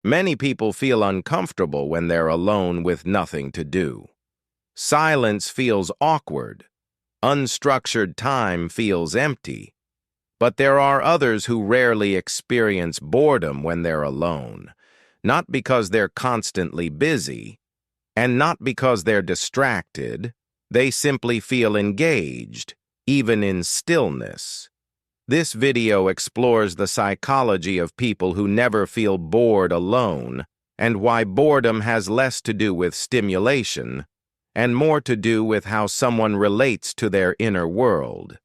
Many people feel uncomfortable when they're alone with nothing to do. Silence feels awkward. Unstructured time feels empty. But there are others who rarely experience boredom when they're alone, not because they're constantly busy, and not because they're distracted. They simply feel engaged, even in stillness. This video explores the psychology of people who never feel bored alone, and why boredom has less to do with stimulation and more to do with how someone relates to their inner world.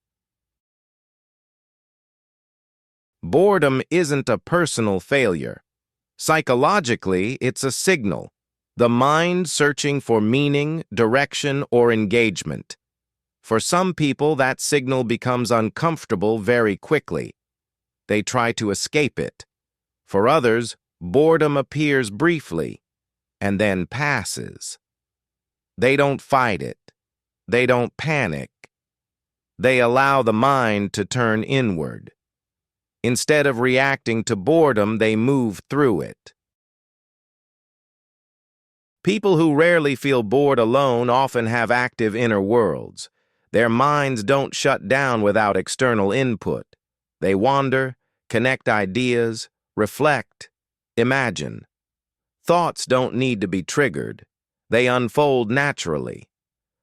Boredom isn't a personal failure. Psychologically, it's a signal, the mind searching for meaning, direction, or engagement. For some people, that signal becomes uncomfortable very quickly. They try to escape it. For others, boredom appears briefly and then passes. They don't fight it. They don't panic. They allow the mind to turn inward. Instead of reacting to boredom, they move through it. People who rarely feel bored alone often have active inner worlds. Their minds don't shut down without external input. They wander, connect ideas, reflect, imagine. Thoughts don't need to be triggered. They unfold naturally.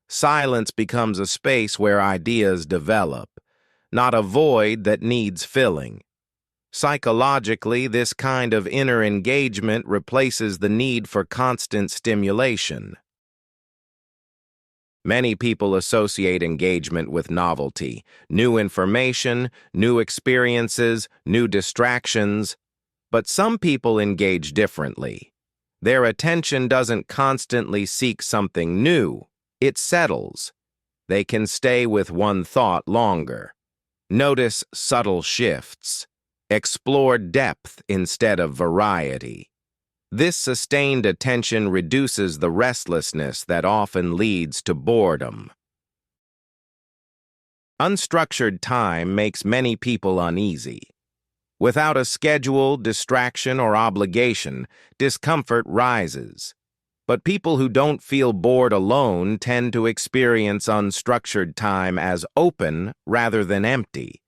Silence becomes a space where ideas develop, not a void that needs filling. Psychologically, this kind of inner engagement replaces the need for constant stimulation. Many people associate engagement with novelty, new information, new experiences, new distractions. But some people engage differently. Their attention doesn't constantly seek something new. It settles. They can stay with one thought longer. Notice subtle shifts. Explore depth instead of variety. This sustained attention reduces the restlessness that often leads to boredom. Unstructured time makes many people uneasy. Without a schedule, distraction, or obligation, discomfort rises. But people who don't feel bored alone tend to experience unstructured time as open rather than empty.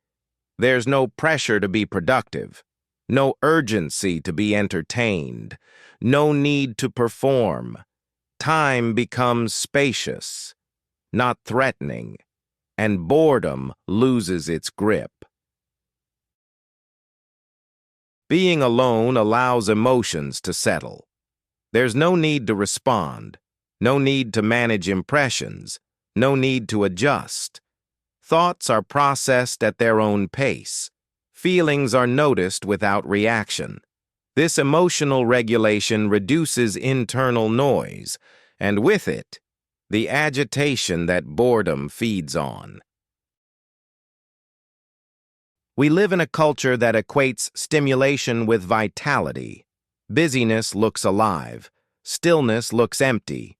There's no pressure to be productive, no urgency to be entertained, no need to perform. Time becomes spacious, not threatening, and boredom loses its grip. Being alone allows emotions to settle. There's no need to respond, no need to manage impressions, no need to adjust. Thoughts are processed at their own pace. Feelings are noticed without reaction. This emotional regulation reduces internal noise, and with it, the agitation that boredom feeds on. We live in a culture that equates stimulation with vitality. Busyness looks alive. Stillness looks empty.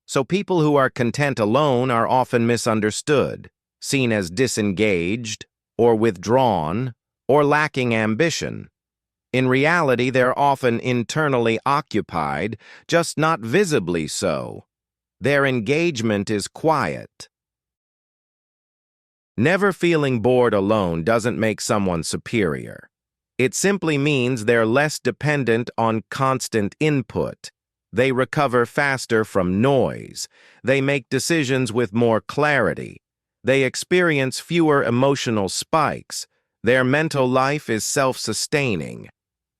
So people who are content alone are often misunderstood, seen as disengaged, or withdrawn, or lacking ambition. In reality, they're often internally occupied, just not visibly so. Their engagement is quiet. Never feeling bored alone doesn't make someone superior. It simply means they're less dependent on constant input. They recover faster from noise. They make decisions with more clarity. They experience fewer emotional spikes. Their mental life is self-sustaining,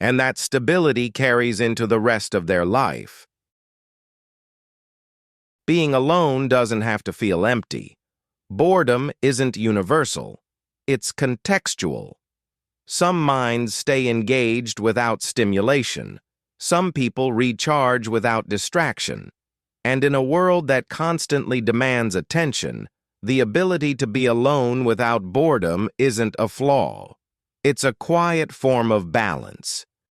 and that stability carries into the rest of their life. Being alone doesn't have to feel empty. Boredom isn't universal. It's contextual. Some minds stay engaged without stimulation. Some people recharge without distraction. And in a world that constantly demands attention, the ability to be alone without boredom isn't a flaw. It's a quiet form of balance.